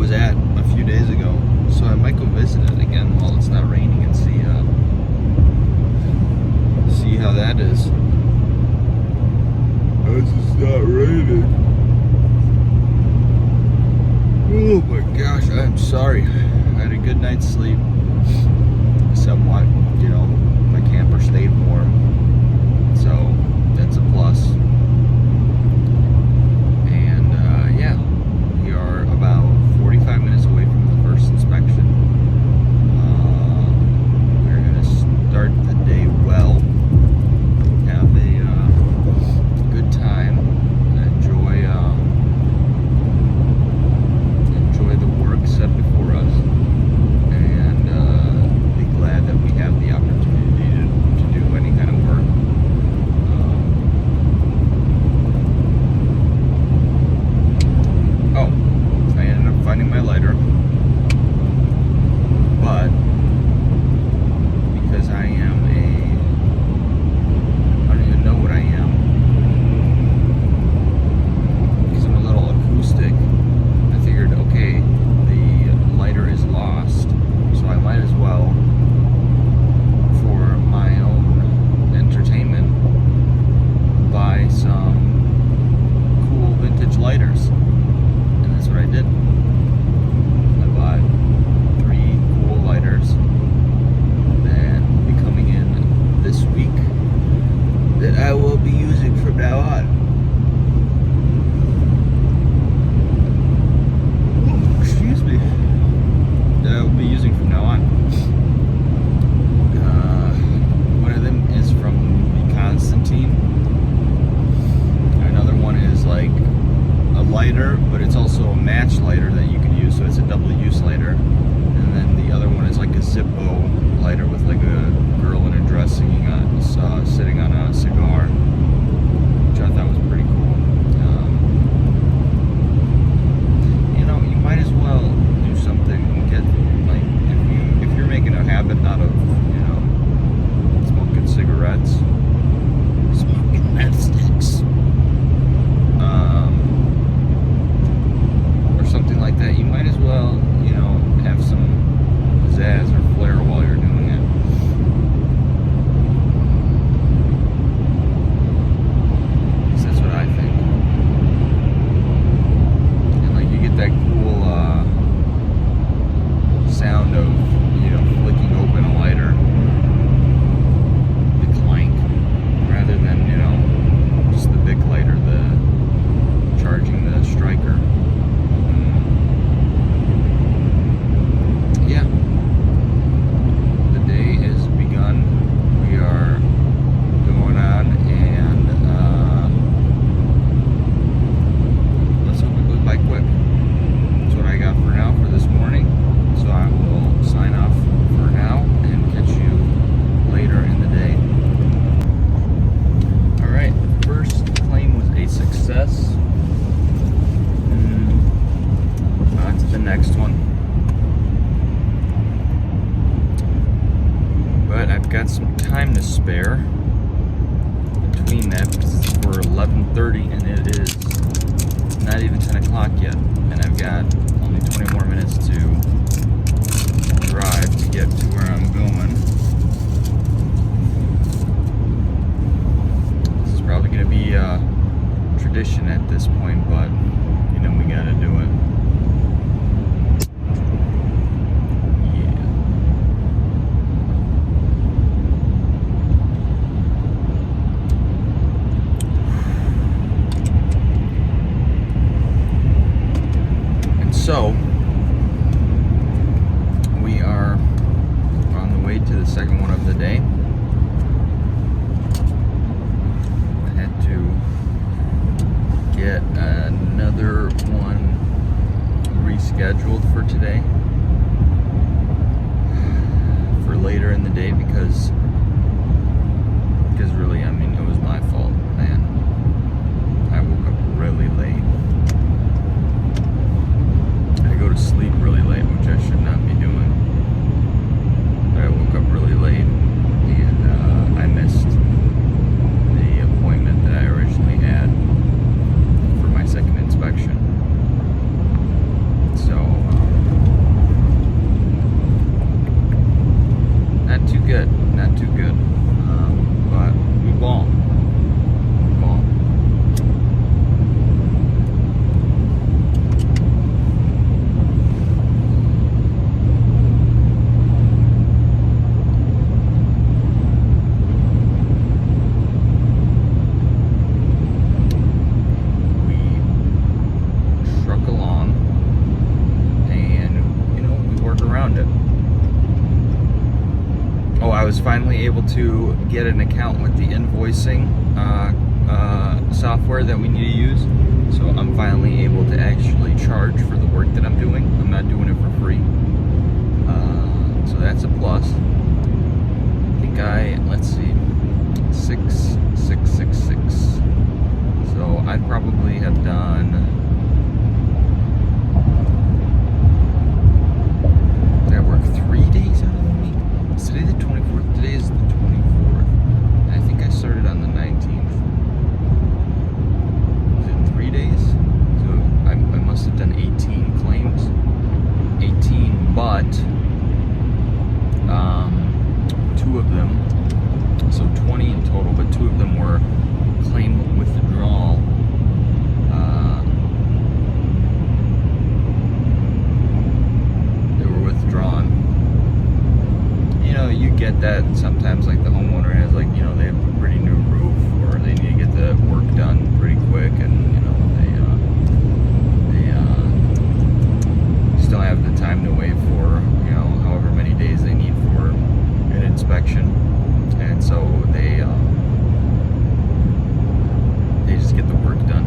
was at a few days ago, so I might go visit it again while it's not raining and see how that is. It's just not raining. Oh my gosh, I'm sorry. I had a good night's sleep. Somewhat, my camper stayed warm, so that's a plus. And yeah, we are about 45 minutes away from the first inspection. We're gonna start the day well, have a good time, enjoy the work set before us, and be glad that we have the opportunity to do any kind of work. I ended up finding my lighter, but because I don't even know what I am, because I'm a little acoustic, I figured, okay, the lighter is lost, so I might as well, for my own entertainment, buy some cool vintage lighters. And that's what I did. I bought 3 cool lighters that will be coming in this week that I will be using from now on. Excuse me. That I will be using from now on. One of them is from the Constantine. Another one is like a lighter, but it's also a match lighter that you can use, so it's a double use lighter. And then the other one is like a Zippo lighter with like a girl in a dress sitting on a cigar, which I thought was pretty cool. You might as well do something and get, like, if you're making a habit out of smoking cigarettes, smoking matchsticks, or something like that, you might as well, have some pizzazz or flair while you're doing it. At least that's what I think. And like, you get that cool sound of, flicking open a lighter, the clank, rather than, just the big lighter, charging the striker. Yeah, the day has begun. We are going on, and let's hope it goes by quick. That's what I got for now for this morning. So I will sign off for now and catch you later in the day. Alright, first claim was a success. On to the next one. But I've got some time to spare between that, because it's for 11:30 and it is not even 10 o'clock yet, and I've got only 20 more minutes to drive to get to where I'm going. This is probably going to be a tradition at this point, but we got to do it. So, we are on the way to the second one of the day. I had to get another one rescheduled for today, for later in the day, because really, it was my fault, man. I woke up really late. I go to sleep really late, which I should not be doing. But I woke up really late, and I missed the appointment that I originally had for my second inspection. So was finally able to get an account with the invoicing software that we need to use. So I'm finally able to actually charge for the work that I'm doing. I'm not doing it for free. So that's a plus. I think let's see, 6666. So I probably have done, did I work 3 days out of the week? Is today the 24th? Today is the 24th. And I think I started on the 19th. Was it 3 days? So I must have done 18 claims. 18, but 2 of them, so 20 in total, but 2 of them were claim withdrawal. They were withdrawn. You know, you get that sometimes, like the homeowner has, like, you know, they have a pretty new roof, or they need to get the work done pretty quick, and you know, they just don't have the time to wait for, you know, however many days they need for an inspection, and so they just get the work done.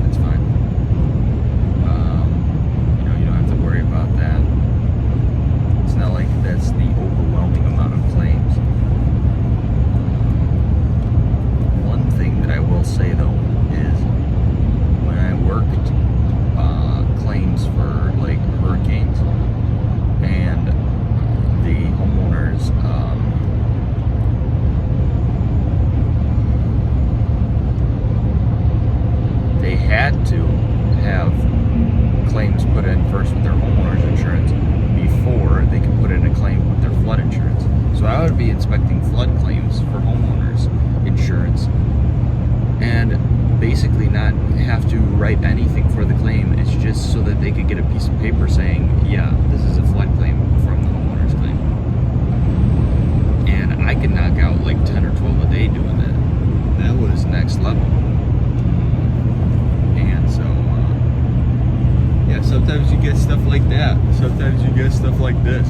That's fine. You know, you don't have to worry about that. It's not like that's the overwhelming amount of claims. One thing that I will say though is when I worked claims for like hurricanes and the homeowners they had to have claims put in first with their homeowners insurance before they could put in a claim with their flood insurance. So I would be inspecting flood claims for homeowners insurance and basically not have to write anything for the claim. It's just so that they could get a piece of paper saying, yeah, this is a flood claim from the homeowner's claim. And I could knock out like 10 or 12 a day doing that. That was next level. And so, yeah, sometimes you get stuff like that. Sometimes you get stuff like this.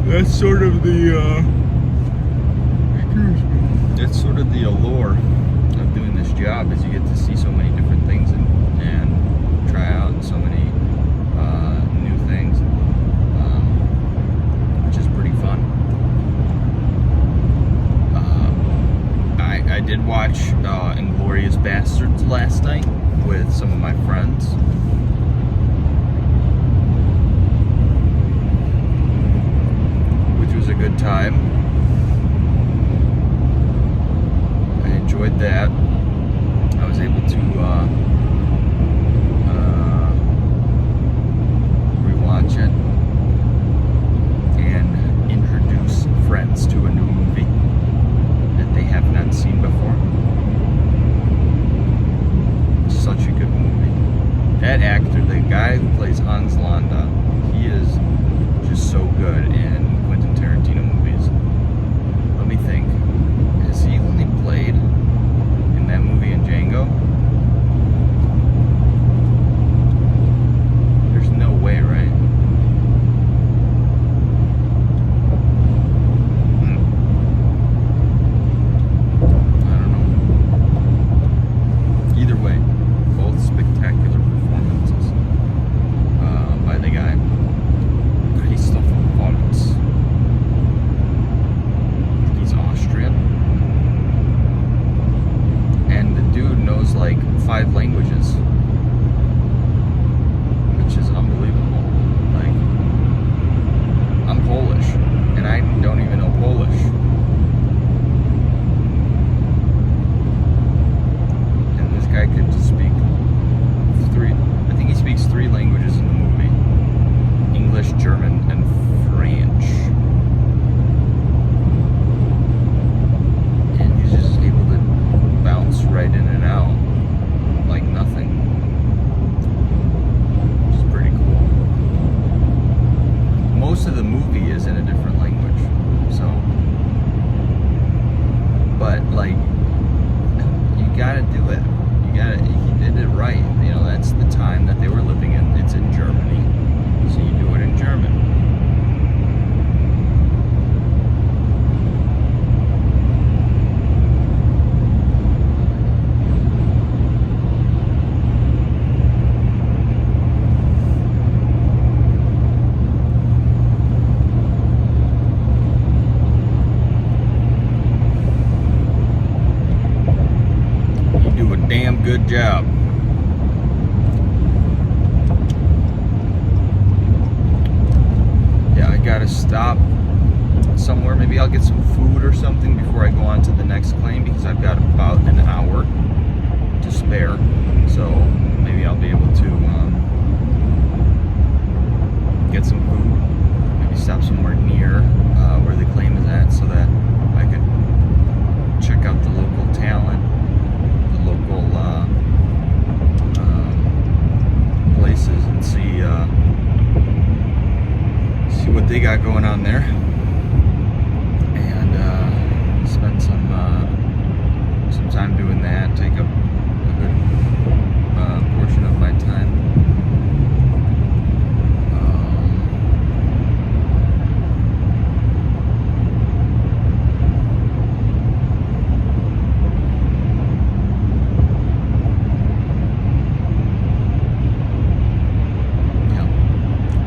That's sort of the, that's sort of the allure of doing this job, is you get to see so many different things and try out so many new things, which is pretty fun. I did watch Inglourious Bastards last night with some of my friends. Which was a good time. I enjoyed that. I was able to rewatch it and introduce friends to a new movie that they have not seen before. Such a good movie. That actor, the guy who plays Hans Landa, he is just so good in Quentin Tarantino movies. Let me think. Has he only played in that movie in Django? There's no way, right? I don't know. Either way, both spectacular performances by the guy, Christoph Waltz. He's Austrian. And the dude knows like 5 languages, which is unbelievable. Like, I'm Polish, and I don't even know Polish. And this guy could speak 3, I think he speaks 3 languages in the movie: English, German, and French. And he's just able to bounce right in and out like nothing, which is pretty cool. Most of the movie is in a different language, so, but like, you gotta do it. He did it right. You know, that's the time that they were living in. It's in Germany, so you do it in German. Good job. Yeah, I gotta stop somewhere. Maybe I'll get some food or something before I go on to the next claim, because I've got about an hour to spare. So maybe I'll be able to get some food. Maybe stop somewhere near where the claim is at, so that I could check out the local talent, the local places, and see what they got going on there, and spend some time doing that. Take up a good portion of my time.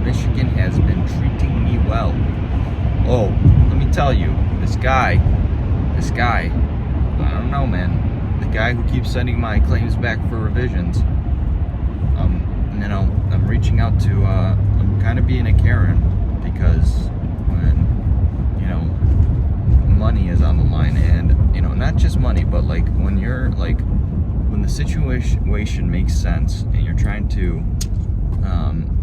Michigan has been treating me well. Oh, let me tell you, this guy, I don't know, man. The guy who keeps sending my claims back for revisions, I'm reaching out to, I'm kind of being a Karen, because when, money is on the line, and, not just money, but like when you're like, when the situation makes sense and you're trying to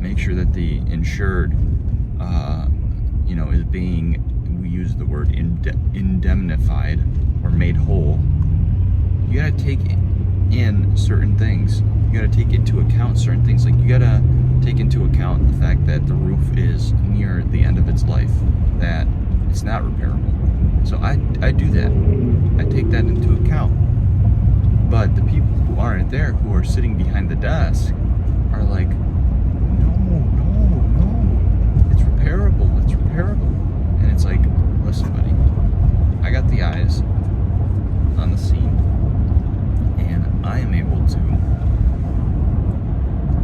make sure that the insured, is being, we use the word indemnified or made whole, you gotta take in certain things. You gotta take into account certain things. Like, you gotta take into account the fact that the roof is near the end of its life, that it's not repairable. So I do that. I take that into account. But the people who aren't there, who are sitting behind the desk, are like, no, it's repairable. And it's like, listen, buddy, I got the eyes on the scene, and I am able to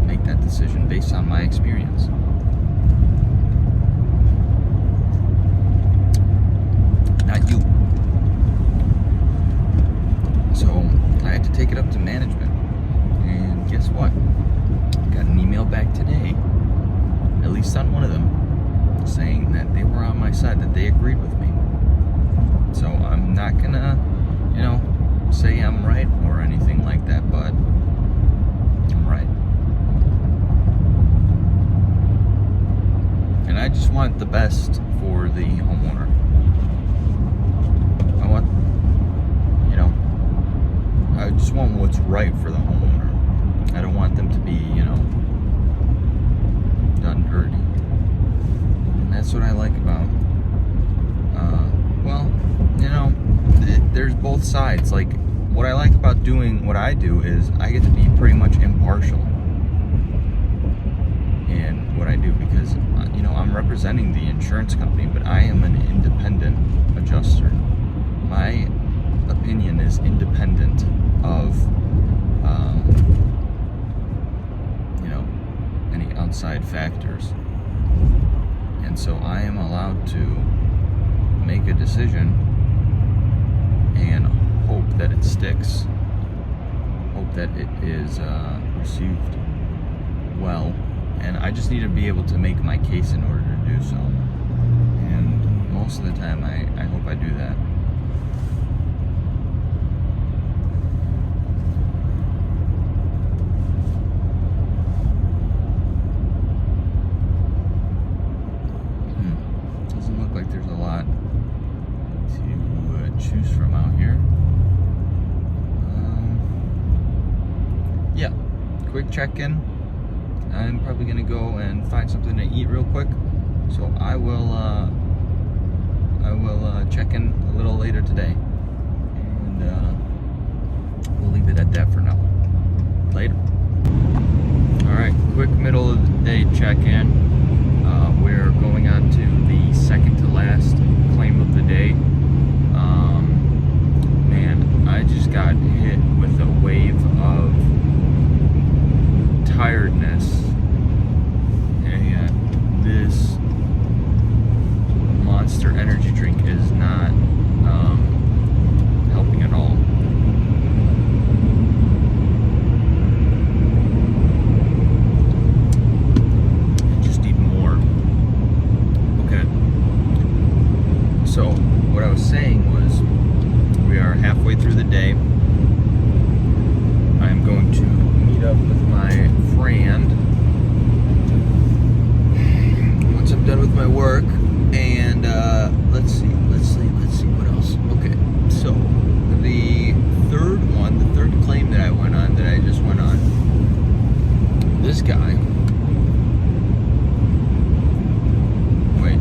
make that decision based on my experience. Not you. So I had to take it up to management, and guess what? I got an email back today, at least on one of them, saying that they were on my side, that they agreed with me. So I'm not gonna, say I'm right or anything like that, but I'm right. And I just want the best for the homeowner. I just want what's right for the homeowner. I don't want them to be, done dirty. And that's what I like about, there's both sides. Like, what I like about doing what I do is I get to be pretty much impartial in what I do, because, I'm representing the insurance company, but I am an independent adjuster. My opinion is independent of, any outside factors. And so I am allowed to make a decision and hope that it sticks, hope that it is received well, and I just need to be able to make my case in order to do so. And most of the time I hope I do that. Doesn't look like there's a lot to choose from out here. Yeah, quick check-in. I'm probably gonna go and find something to eat real quick, so I will check in a little later today, and we'll leave it at that for now. Later. All right, quick middle of the day check-in. We're going on to the second to last claim of the day. Man, I just got hit with a wave of tiredness, and this Monster energy drink is not helping at all. grand once I'm done with my work. And let's see what else. Okay, so the third claim that I just went on, this guy, wait,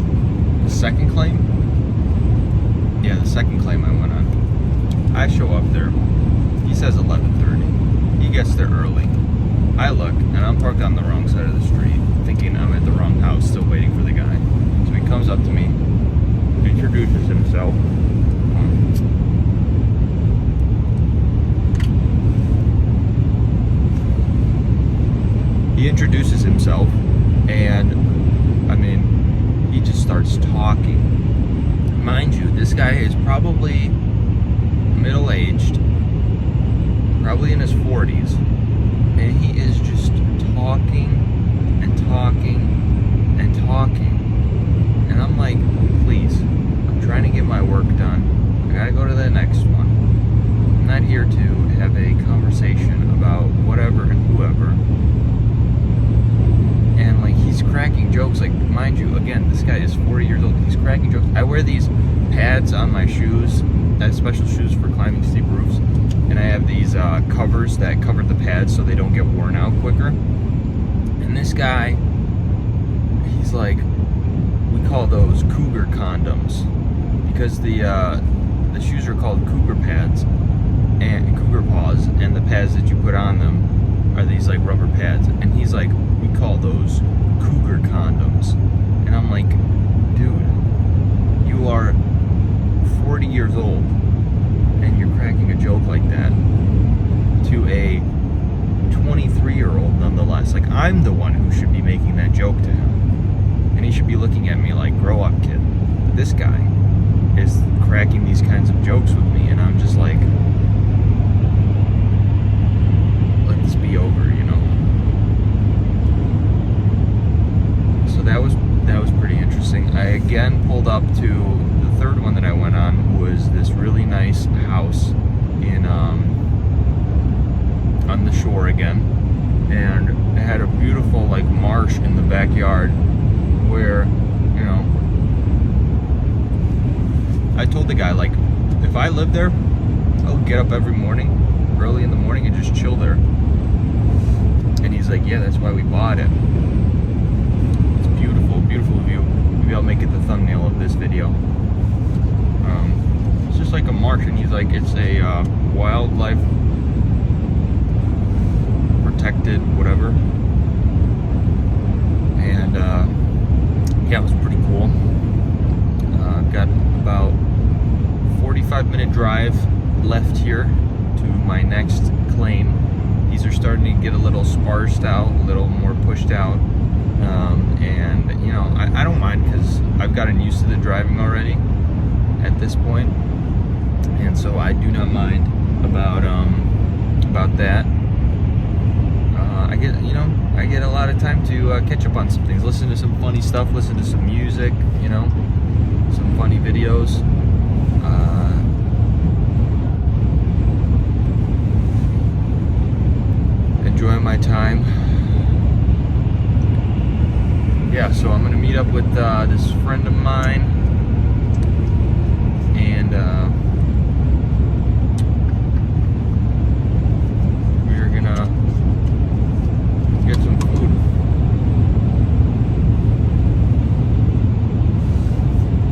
the second claim? Yeah, the second claim I went on. I show up there, he says 11:30, he gets there early. I look, and I'm parked on the wrong side of the street, thinking I'm at the wrong house, still waiting for the guy. So he comes up to me, introduces himself. He introduces himself, and I mean, he just starts talking. Mind you, this guy is probably middle-aged, probably in his 40s, and he is just talking and talking and talking. And I'm like, please, I'm trying to get my work done. I gotta go to the next one. I'm not here to have a conversation about whatever and whoever. And like, he's cracking jokes. Like, mind you, again, this guy is 40 years old. He's cracking jokes. I wear these pads on my shoes, special shoes for climbing steep roofs, and I have these covers that cover the pads so they don't get worn out quicker. And this guy, he's like, we call those cougar condoms, because the shoes are called cougar pads and cougar paws, and the pads that you put on them are these like rubber pads. And he's like, we call those cougar condoms. And I'm like, dude, you are 40 years old and you're cracking a joke like that to a 23-year-old nonetheless. Like, I'm the one who should be making that joke to him, and he should be looking at me like, grow up, kid. This guy is cracking these kinds of jokes with me, and I'm just like, let this be over, you know? So that was pretty interesting. I again pulled up to the third one that I went on, was this really nice house in on the shore again, and it had a beautiful like marsh in the backyard where, you know, I told the guy, like, if I lived there, I would get up every morning, early in the morning, and just chill there. And he's like, yeah, that's why we bought it. It's beautiful, beautiful view. Maybe I'll make it the thumbnail of this video. It's just like a marsh, and he's like, it's a wildlife protected whatever. And yeah, it was pretty cool. I've got about 45-minute drive left here to my next claim. These are starting to get a little sparsed out, a little more pushed out, and you know, I don't mind, because I've gotten used to the driving already at this point, and so I do not mind about that. I get a lot of time to catch up on some things, listen to some funny stuff, listen to some music, you know, some funny videos. Enjoying my time. Yeah, so I'm gonna meet up with this friend of mine, and we're gonna get some food.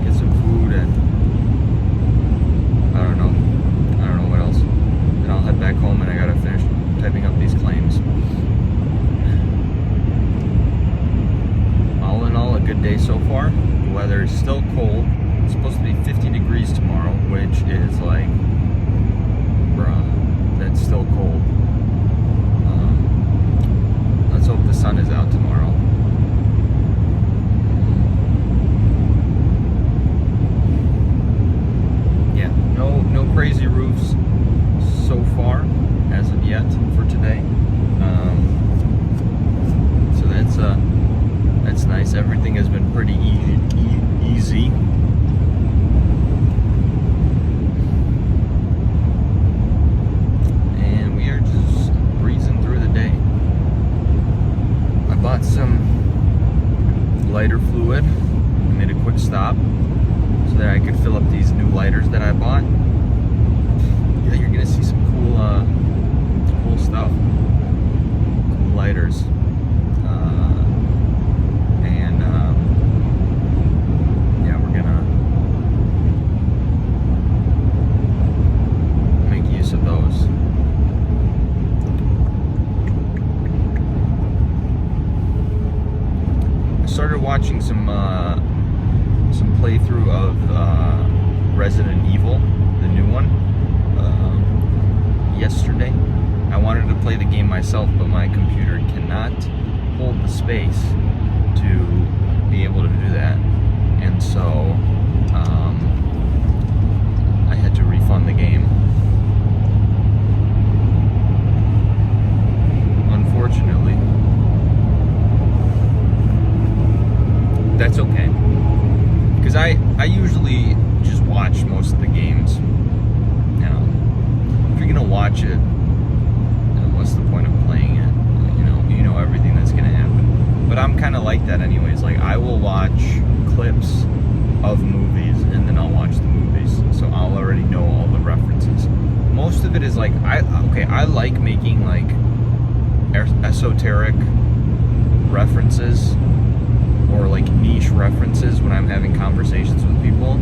Get some food, and I don't know what else. Then I'll head back home, and I gotta finish typing up these claims. All in all, a good day so far. The weather is still cold. It's supposed to be 50 degrees tomorrow, which is like, bruh, that's still cold. Let's hope the sun is out tomorrow. Yeah, no crazy roofs so far as of yet for today. So that's nice. Everything has been pretty easy. And we are just lighter fluid. I made a quick stop so that I could fill up these new lighters that I bought. Yeah, you're gonna see some cool stuff. Cool lighters. Yeah, we're gonna make use of those. I started watching some playthrough of Resident Evil, the new one, yesterday. I wanted to play the game myself, but my computer cannot hold the space to be able to do that, and so I had to refund the game. Unfortunately. That's okay, because I usually just watch most of the games. You know, if you're gonna watch it, then what's the point of playing it? You know everything that's gonna happen. But I'm kind of like that anyways. Like, I will watch clips of movies and then I'll watch the movies, so I'll already know all the references. Most of it is like I like making like esoteric references or like niche references when I'm having conversations with people,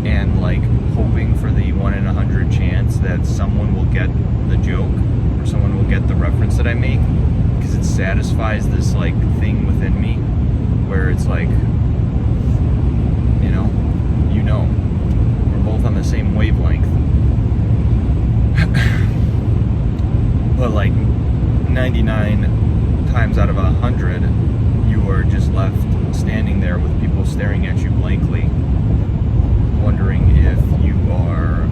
and like hoping for the 1 in 100 chance that someone will get the joke or someone will get the reference that I make, because it satisfies this like thing within me where it's like, we're both on the same wavelength. But like 99 times out of 100, you are just left standing there with people staring at you blankly, wondering if you are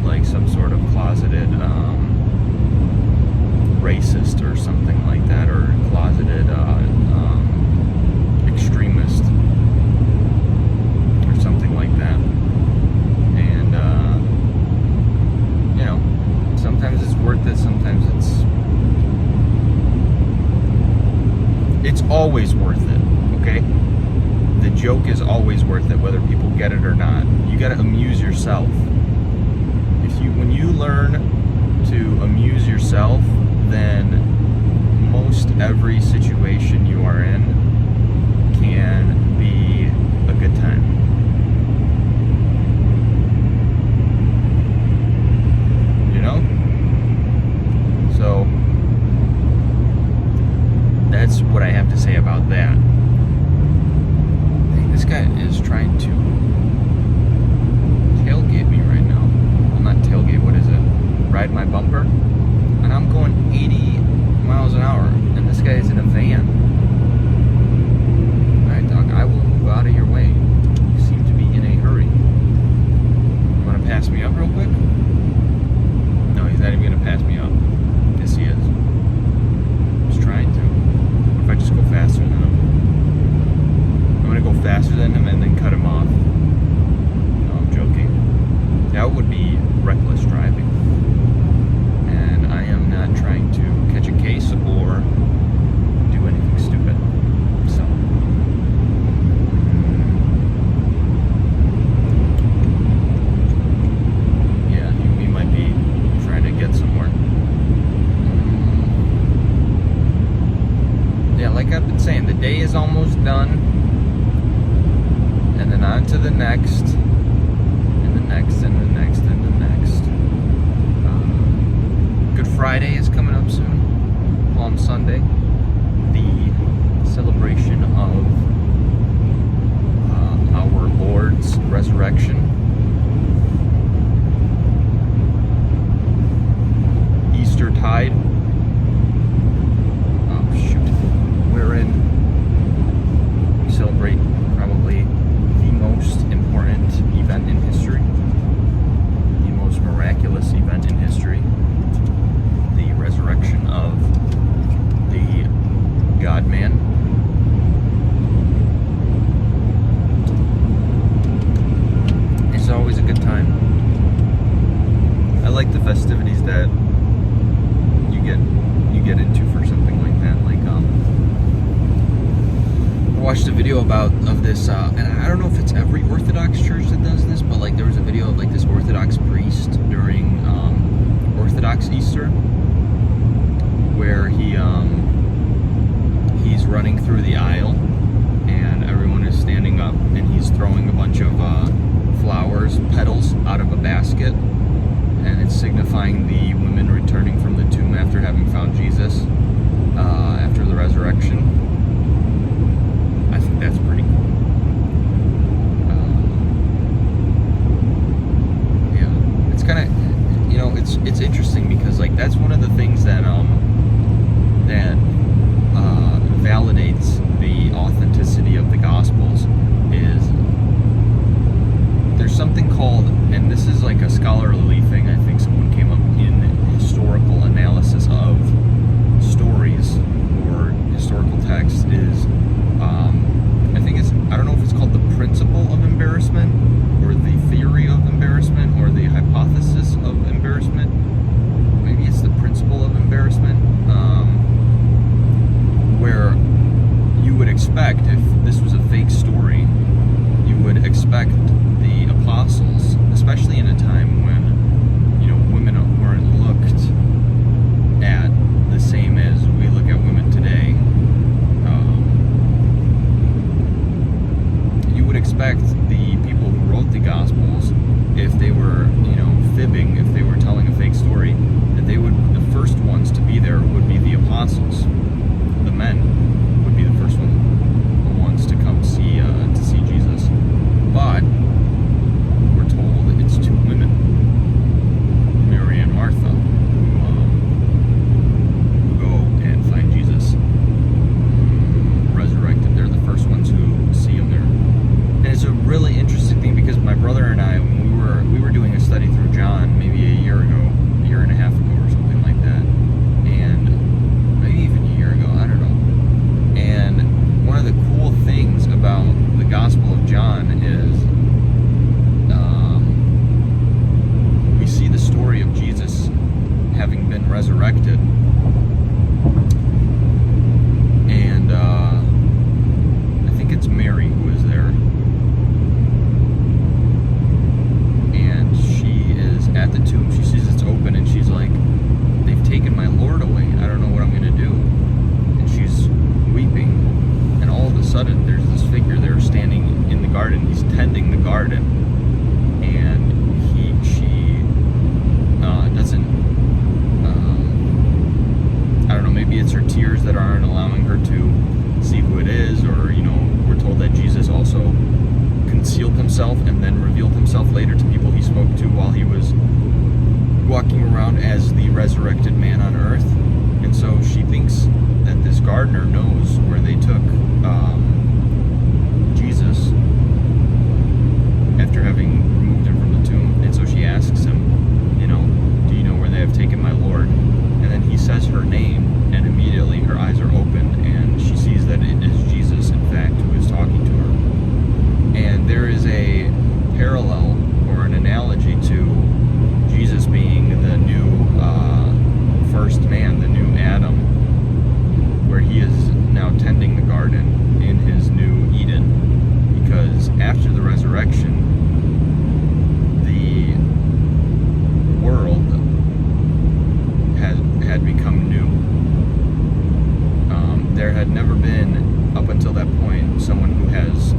like some sort of closeted racist or something like that, or closeted extremist or something like that. And sometimes it's worth it, sometimes it's always worth it, okay? The joke is always worth it, whether people get it or not. You gotta amuse yourself. When you learn to amuse yourself, then most every situation you are in can be a good time. So that's what I have to say about that. Hey, this guy is trying to tailgate me right now. Well, not tailgate, what is it? Ride my bumper. And I'm going 80 miles an hour, and this guy is in a van. Alright, dog, I will move out of your way. You seem to be in a hurry. You want to pass me up real quick? No, he's not even going to pass me up. Yes, he is. He's trying to. What if I just go faster than him? I'm going to go faster than him and then cut him off. No, I'm joking. That would be reckless driving. And I am not trying to catch a case or do anything stupid. So. Yeah, he might be trying to get somewhere. Yeah, like I've been saying, the day is almost done. And then on to the next. And the next, and the next, and the next. Good Friday is coming up soon. Palm Sunday. The celebration of our Lord's resurrection. Eastertide. Oh shoot. We celebrate probably the most important event in history. The most miraculous event in history. The resurrection of the video of this, and I don't know if it's every Orthodox church that does this, but like there was a video of like this Orthodox priest during Orthodox Easter, where he's running through the aisle, and everyone is standing up, and he's throwing a bunch of flowers, petals, out of a basket, and it's signifying the women returning from the tomb after having found Jesus after the resurrection. I think that's pretty cool. Yeah, it's kind of, it's interesting because like that's one of the things that validates the authenticity of the Gospels is there's something called, and this is like a scholarly thing, I think someone came up in historical analysis of stories or historical text is I don't know if it's called the principle of embarrassment or the theory of embarrassment or the hypothesis of embarrassment. Maybe it's the principle of embarrassment, where you would expect, if this was a fake story, you would expect the apostles, especially in a time when women weren't looked at the same as we look at women today, you would expect the people who wrote the Gospels, if they were fibbing, if they were telling a fake story, that the first ones to be there would be the apostles. The men would be the first ones to come see Jesus. But we're told it's two women, Mary and Martha, who go and find Jesus resurrected. They're the first ones who see him there. And it's a really interesting thing because my brother and I, when we were doing a study through John maybe a year and a half ago or something like that, and maybe even a year ago, I don't know. And one of the cool things about the Gospel of John is we see the story of Jesus having been resurrected, and I think it's Mary who is there, and she is at the tomb. She sees it's open, and she's like, "They've taken my Lord away. I don't know what I'm going to do." And she's weeping, and all of a sudden there's this figure there standing in the garden. He's tending the garden, and she doesn't, I don't know, maybe it's her tears that aren't allowing her to see who it is, or we're told that Jesus also concealed himself and then revealed himself later to people he spoke to while he was walking around as the resurrected man on earth. And so she thinks that this gardener knows where they took Jesus after having removed him from the tomb. And so she asks him, "Do you know where they have taken my Lord?" And then he says her name, and immediately her eyes are opened, and she sees that it is Jesus, in fact, who is talking to her. And there is a parallel or an analogy to Jesus being the new first man, the new Adam, where he is now tending the garden in his new Eden, because after the resurrection, the world had become new. There had never been, up until that point, someone who has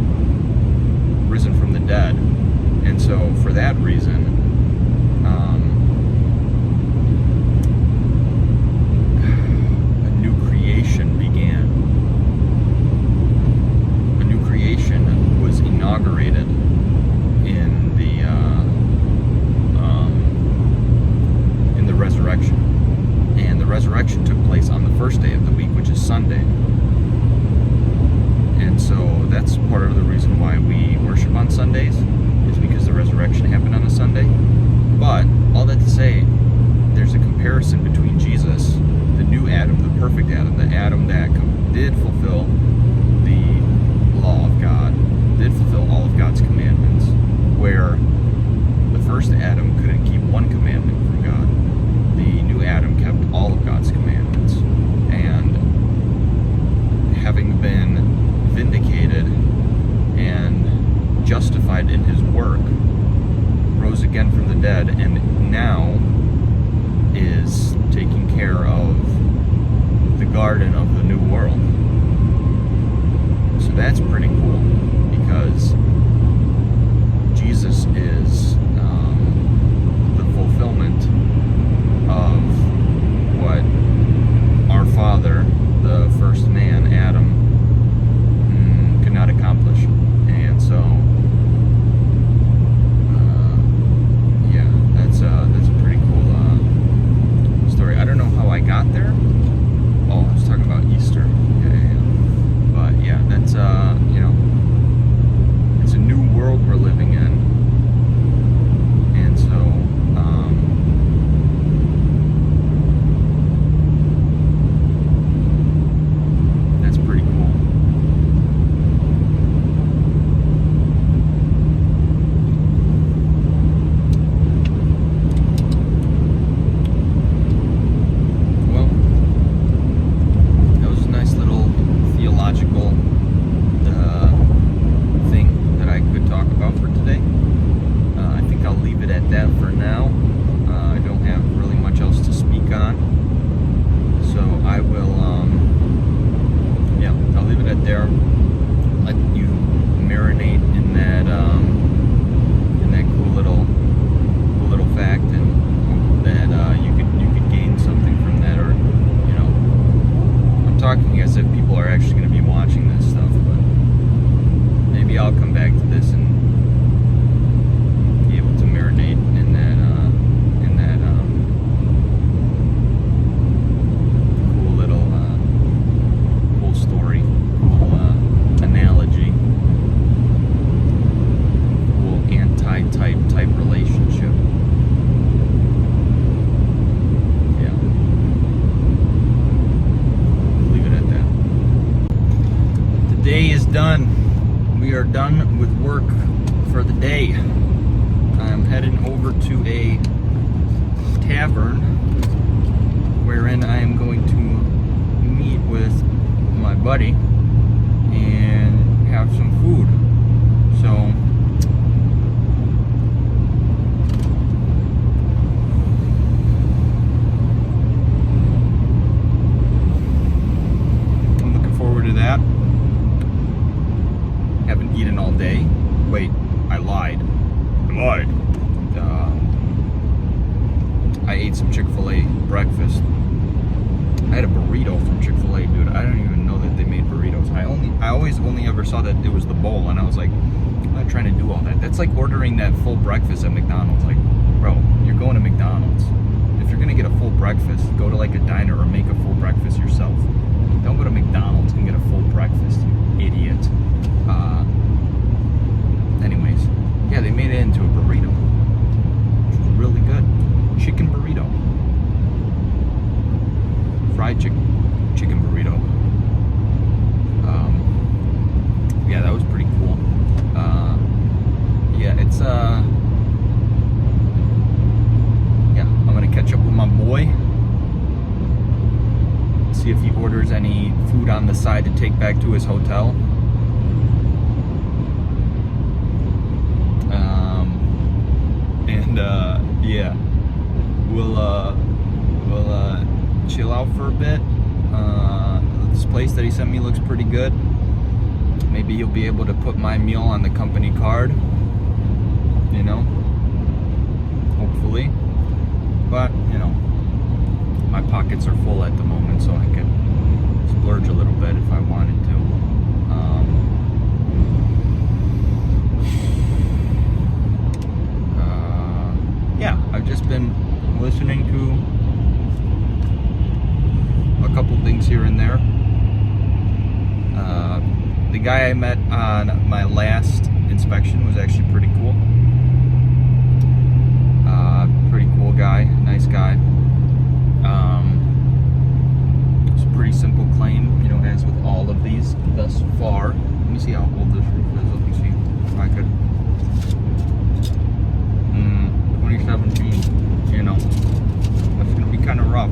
risen from the dead, and so for that reason, a new creation began. A new creation was inaugurated in the resurrection, and the resurrection took place on the first day of the week, which is Sunday. And so that's part of the reason why we worship on Sundays, is because the resurrection happened on a Sunday. But all that to say, there's a comparison between Jesus, the new Adam, the perfect Adam, the Adam that did fulfill the law of God, did fulfill all of God's commandments, where the first Adam couldn't keep one commandment from God. The new Adam kept all of God's commandments, and having been vindicated again from the dead, and now is taking care of the garden of the new world. So that's pretty cool, because Jesus is the fulfillment of what our father, the first man, Adam, could not accomplish. And so that's a pretty cool story. I don't know how I got there. Oh, I was talking about Easter. Yeah. But yeah, that's it's a new world we're living in, and so that's pretty cool. As if people are actually going to be watching this stuff, but maybe I'll come back to this and be able to marinate in that cool little cool story, cool analogy, cool anti-type relationship. Day is done. We are done with work for the day. I'm heading over to a tavern wherein I am going to meet with my buddy and have some food. So I'm looking forward to that. Haven't eaten all day. Wait, I lied. I ate some Chick-fil-A breakfast. I had a burrito from Chick-fil-A, dude. I don't even know that they made burritos. I always only ever saw that it was the bowl, and I was like, I'm not trying to do all that. That's like ordering that full breakfast at McDonald's. Like, bro, you're going to McDonald's. If you're gonna get a full breakfast, go to like a diner or make a full breakfast yourself. Don't go to McDonald's and get a full breakfast, you idiot. Anyways, yeah, they made it into a burrito, which was really good. Chicken burrito. Fried chicken burrito. Yeah, that was pretty cool. Yeah, it's yeah, I'm gonna catch up with my boy, see if he orders any food on the side to take back to his hotel. Yeah, we'll chill out for a bit. This place that he sent me looks pretty good. Maybe he'll be able to put my meal on the company card, you know, hopefully. But, you know, my pockets are full at the moment, so I can splurge a little bit if I wanted to. Yeah, I've just been listening to a couple things here and there. The guy I met on my last inspection was actually pretty cool. Pretty cool guy, nice guy. It's a pretty simple claim, you know, as with all of these thus far. Let me see how old this roof is. Let me see if I could. 2017, you know, that's gonna be kind of rough.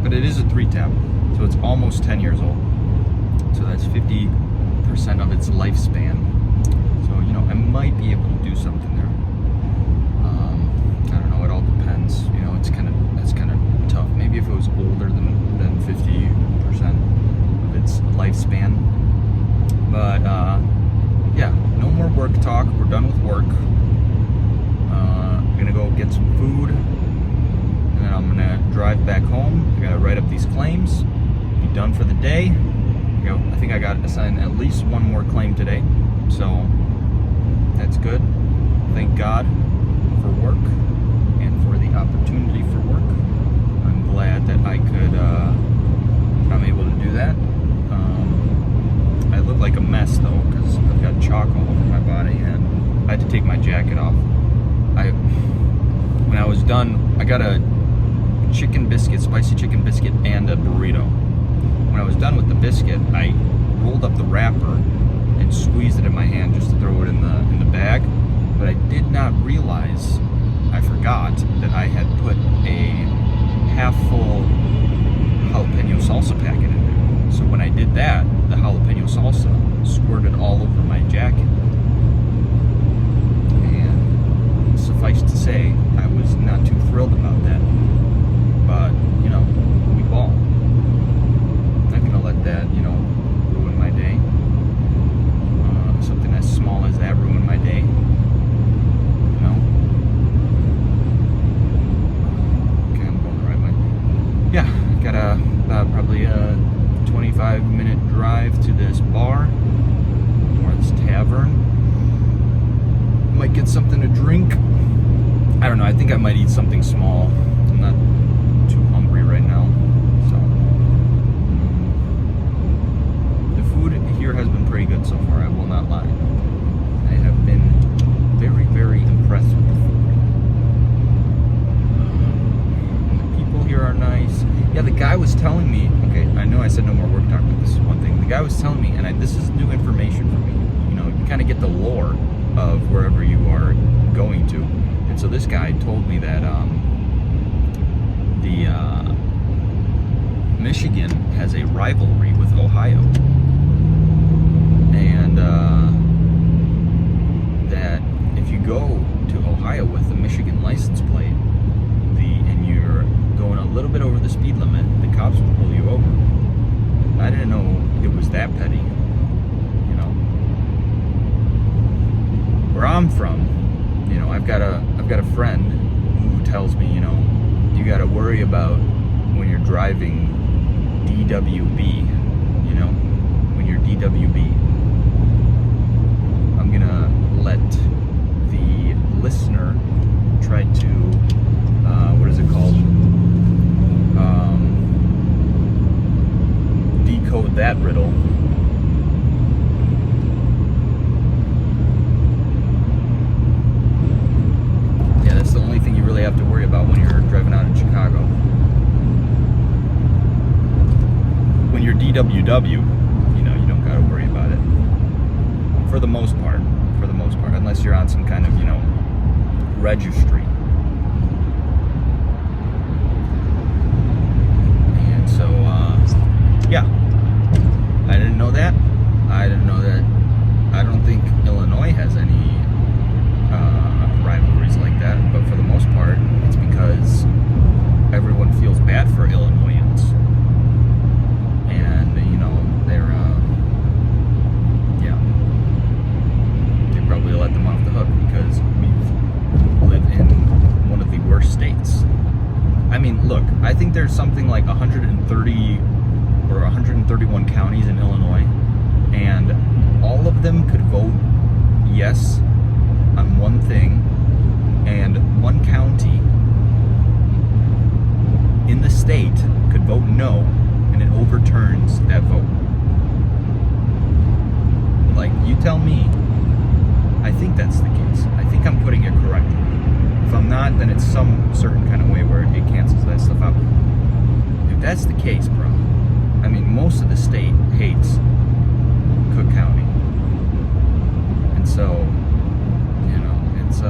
But it is a 3-tab, so it's almost 10 years old. So that's 50% of its lifespan. might be able to do something there. I don't know. It all depends. You know, that's kind of tough. Maybe if it was older than 50% of its lifespan. But yeah, no more work talk. We're done with work. I'm gonna go get some food, and then I'm gonna drive back home. I gotta write up these claims. Be done for the day. I think I got assigned at least one more claim today, so that's good. Thank God for work and for the opportunity for work. I'm glad that I'm able to do that. I look like a mess though, because I've got chalk all over my body, and I had to take my jacket off. When I was done, I got a chicken biscuit, spicy chicken biscuit, and a burrito. When I was done with the biscuit, I rolled up the wrapper and squeezed it in my hand just to throw it in the bag. But I did not realize, I forgot that I had put a half-full jalapeno salsa packet in there. So when I did that, the jalapeno salsa squirted all over my jacket. And suffice to say, I was not too thrilled about that. But, you know, we ball. Let that, you know, ruin my day. Something as small as that ruin my day. You know? Okay, I'm going the right way. Yeah, got probably a 25-minute drive to this bar or this tavern. Might get something to drink. I don't know. I think I might eat something small. I'm not too hungry right now. Here has been pretty good so far, I will not lie. I have been very, very impressed with the food. And the people here are nice. Yeah, the guy was telling me, okay, I know I said no more work talk, but this is one thing. The guy was telling me, and this is new information for me, you know, you kind of get the lore of wherever you are going to. And so this guy told me that Michigan has a rivalry with Ohio. And that if you go to Ohio with a Michigan license plate, and you're going a little bit over the speed limit, the cops will pull you over. I didn't know it was that petty. You know, where I'm from, you know, I've got a friend who tells me, you know, you got to worry about when you're driving DWB. You know, when you're DWB. I'm gonna let the listener try to, what is it called? Decode that riddle. Yeah, that's the only thing you really have to worry about when you're driving out in Chicago. When you're DWW, you know, you don't gotta worry about it. For the most part, unless you're on some kind of, you know, registry. And so, yeah, I didn't know that. I don't think Illinois has any rivalries like that, but for the most part, it's because everyone feels bad for Illinoisans. And, you know, they're, probably let them off the hook because we live in one of the worst states. I mean, look, I think there's something like 130 or 131 counties in Illinois, and all of them could vote yes on one thing, and one county in the state could vote no, and it overturns that vote. Like, you tell me. I think that's the case. I think I'm putting it correctly. If I'm not, then it's some certain kind of way where it cancels that stuff out. If that's the case, bro, I mean, most of the state hates Cook County. And so, you know, it's,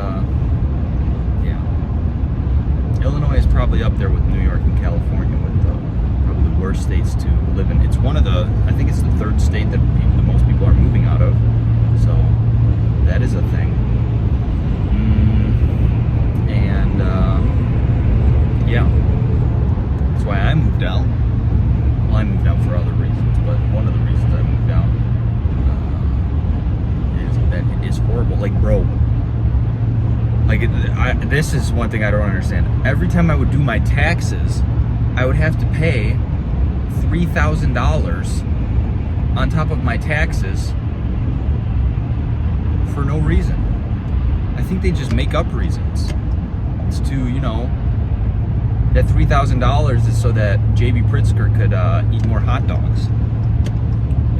yeah. Illinois is probably up there with New York and California with probably the worst states to live in. It's one of the, I think it's the third state that the most people are moving out of. So, that is a thing. And yeah, that's why I moved out. Well, I moved out for other reasons, but one of the reasons I moved out is that it is horrible. Like, bro, like this is one thing I don't understand. Every time I would do my taxes, I would have to pay $3,000 on top of my taxes for no reason. I think they just make up reasons. It's to, you know, that $3,000 is so that JB Pritzker could eat more hot dogs.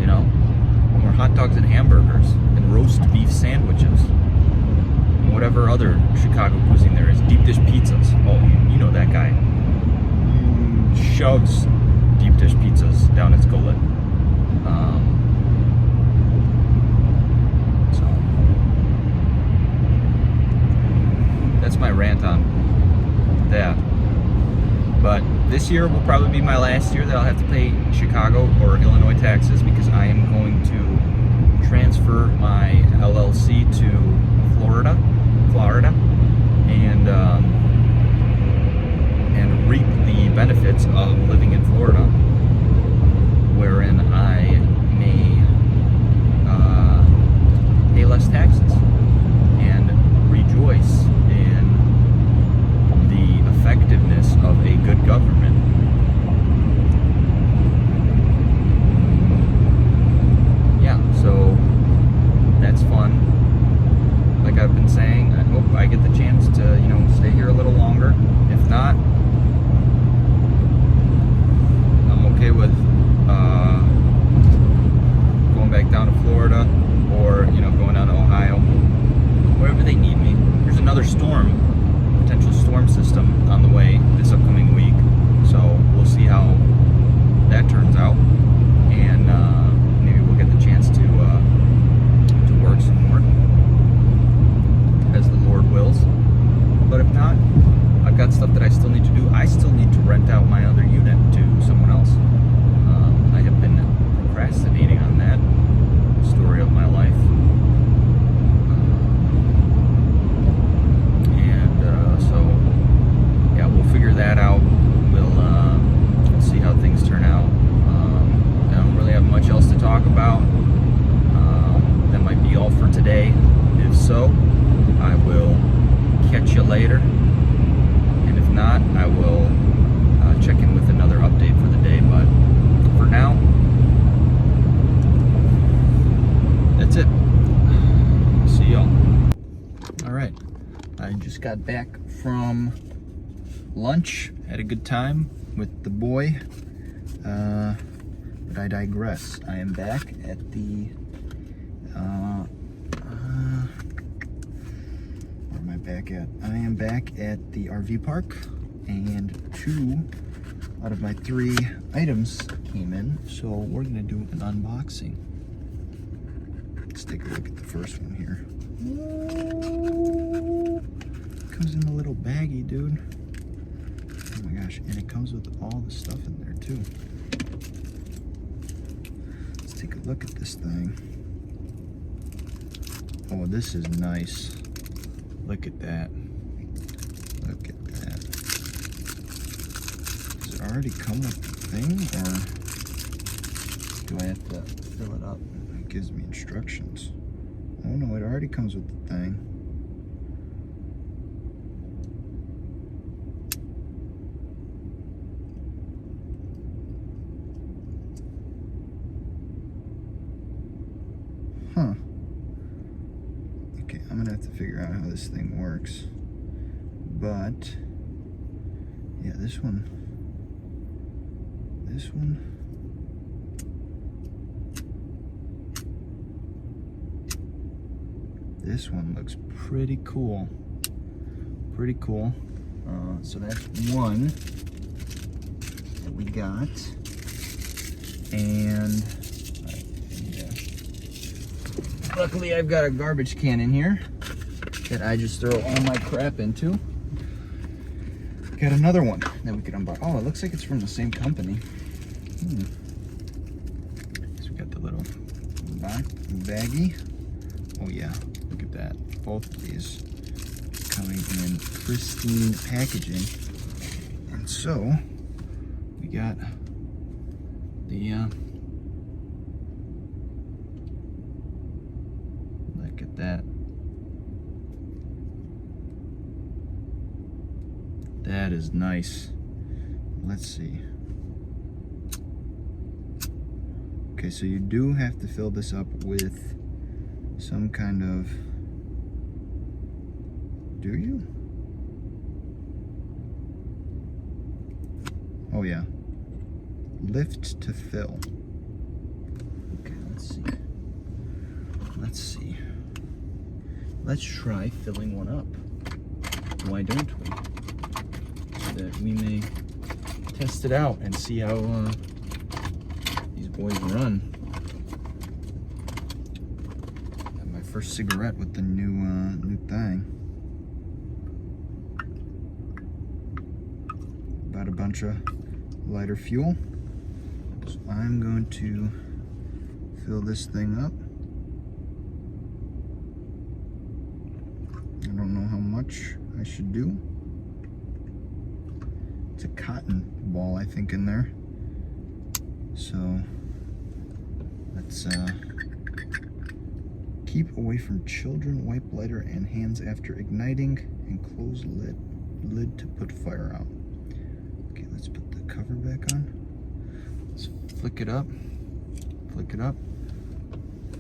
You know, more hot dogs and hamburgers and roast beef sandwiches. And whatever other Chicago cuisine there is. Deep dish pizzas. Oh, you know that guy. Shoves deep dish pizzas down its gullet. So that's my rant on that. But this year will probably be my last year that I'll have to pay Chicago or Illinois taxes, because I am going to transfer my LLC to Florida, and reap the benefits of living in Florida, wherein I may pay less taxes and rejoice in the effectiveness of a good government. Yeah, so that's fun. Like I've been saying, I hope I get the chance to, you know, stay here a little longer. If not, I'm okay with going back down to Florida, or, you know, going down to Ohio, wherever they need me. There's another potential storm system on the way this upcoming week, so we'll see how that turns out, and maybe we'll get the chance to work some more, as the Lord wills. But if not, I've got stuff that I still need to do. I still need to rent out my other unit to someone else. I have been procrastinating on that. Story of my life. So yeah, we'll figure that out. We'll see how things turn out. I don't really have much else to talk about. That might be all for today. If so, I will catch you later. And if not, I will check in with another update for the day. But for now, that's it. See y'all. All right. I just got back from lunch. Had a good time with the boy. But I digress. I am back at the where am I back at? I am back at the RV park, and 2 out of my 3 items came in, so we're gonna do an unboxing. Let's take a look at the first one here. Ooh, comes in a little baggie, dude. Oh my gosh, and it comes with all the stuff in there too. Let's take a look at this thing. Oh, this is nice. Look at that. Look at that. Does it already come with the thing, or do I have to fill it up? It gives me instructions. Oh no, it already comes with the thing. Huh. Okay, I'm gonna have to figure out how this thing works. But yeah, this one. This one looks pretty cool. Pretty cool. So that's one that we got. And luckily I've got a garbage can in here that I just throw all my crap into. Got another one that we could unbox. Oh, it looks like it's from the same company. So we got the little baggie. Oh yeah, look at that. Both of these coming in pristine packaging. And so, we got the, look at that. That is nice. Let's see. Okay, so you do have to fill this up with some kind of, do you? Oh yeah, lift to fill. Okay, let's see. Let's see. Let's try filling one up. Why don't we? So that we may test it out and see how these boys run. Got my first cigarette with the new thing. About a bunch of lighter fuel. So I'm going to fill this thing up. I don't know how much I should do. It's a cotton ball, I think, in there. So let's keep away from children, wipe lighter and hands after igniting, and close lid to put fire out. Okay, let's put the cover back on. Let's flick it up,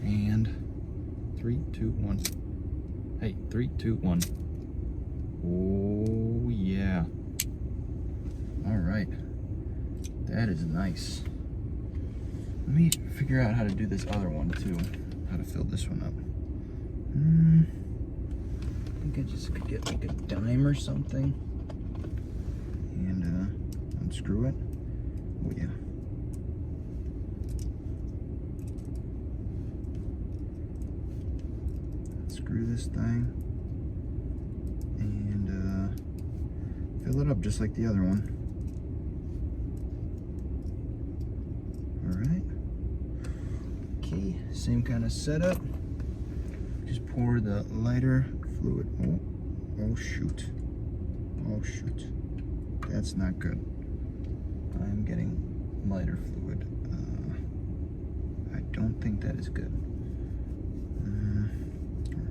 and 3, 2, 1. Hey, 3, 2, 1. Oh yeah. All right, that is nice. Let me figure out how to do this other one too. How to fill this one up. I think I just could get like a dime or something and unscrew it. Oh yeah. Screw this thing and fill it up just like the other one. Alright. Okay, same kind of setup. Just pour the lighter fluid. Oh shoot. Oh shoot. That's not good. I'm getting lighter fluid. I don't think that is good.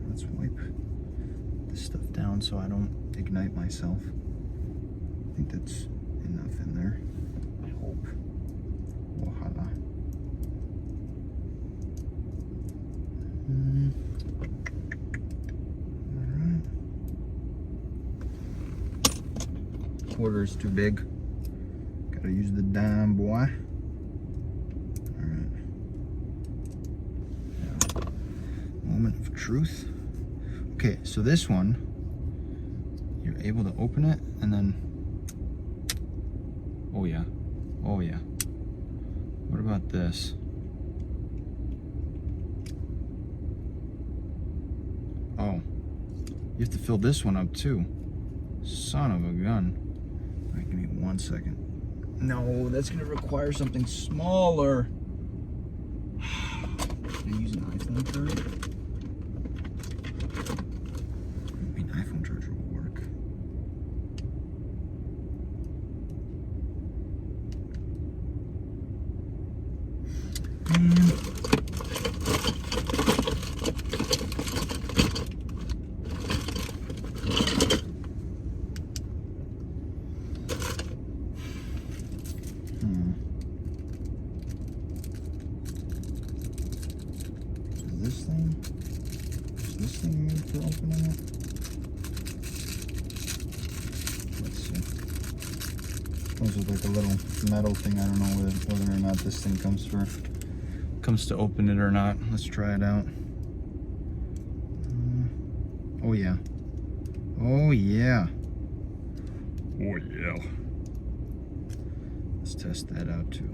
Let's wipe this stuff down so I don't ignite myself. I think that's enough in there. I hope. Wahala. Alright. Quarter is too big. Gotta use the dime, boy. Alright. Moment of truth. Okay, so this one, you're able to open it and then, oh yeah. What about this? Oh, you have to fill this one up too. Son of a gun. All right, give me 1 second. No, that's gonna require something smaller. Can I use an iPhone charger? iPhone charger will work. Is this thing made for opening it? Let's see. Comes with like a little metal thing. I don't know whether or not this thing comes to open it or not. Let's try it out. Oh yeah. Oh yeah. Oh yeah. Let's test that out too.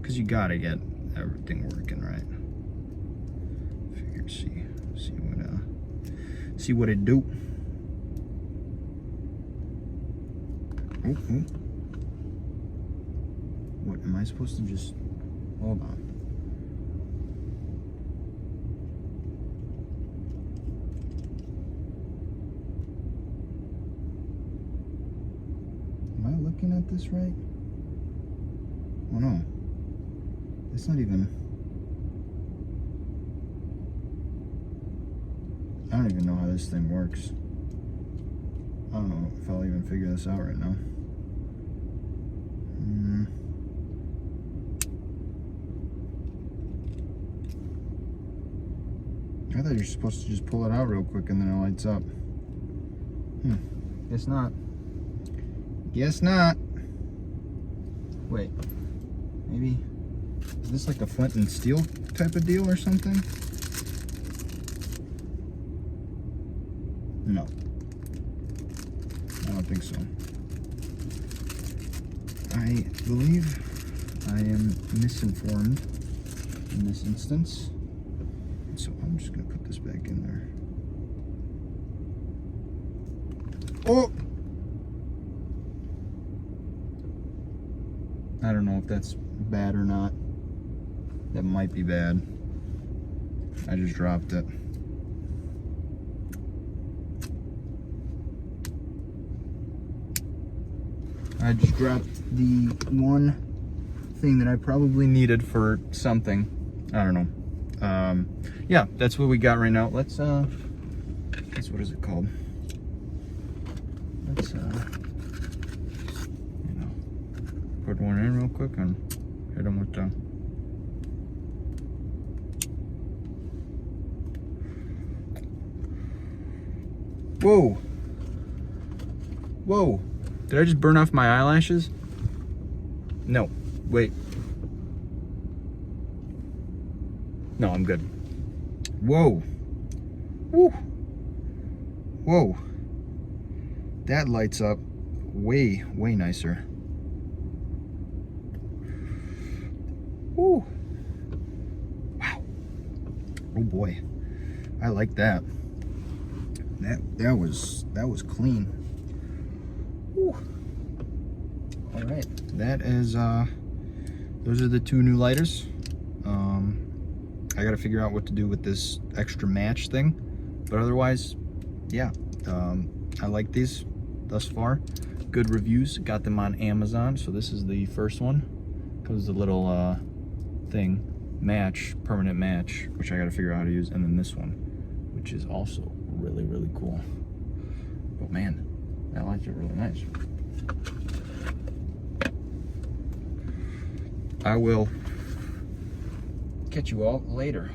Cause you gotta get everything working right. Figure see what it do. Oh. What am I supposed to just hold on? looking at this right? Oh no. It's not even... I don't even know how this thing works. I don't know if I'll even figure this out right now. I thought you're supposed to just pull it out real quick and then it lights up. Guess not. Guess not. Wait. Maybe... Is this like a flint and steel type of deal or something? No. I don't think so. I believe I am misinformed in this instance. So I'm just gonna put this back in there. Oh! I don't know if that's bad or not. That might be bad. I just dropped it. I just dropped the one thing that I probably needed for something. I don't know. Yeah, that's what we got right now. Let's what is it called? Let's put one in real quick and hit them with the... Whoa! Whoa! Did I just burn off my eyelashes? No. Wait. No, I'm good. Whoa. Woo. Whoa. That lights up way, way nicer. Woo. Wow. Oh boy. I like that. That was clean. Woo. All right. That is those are the two new lighters. I gotta figure out what to do with this extra match thing, but otherwise, yeah, I like these thus far. Good reviews. Got them on Amazon. So this is the first one. Comes the little thing, match, permanent match, which I gotta figure out how to use, and then this one, which is also really, really cool. But man, that lights are really nice. I will catch you all later.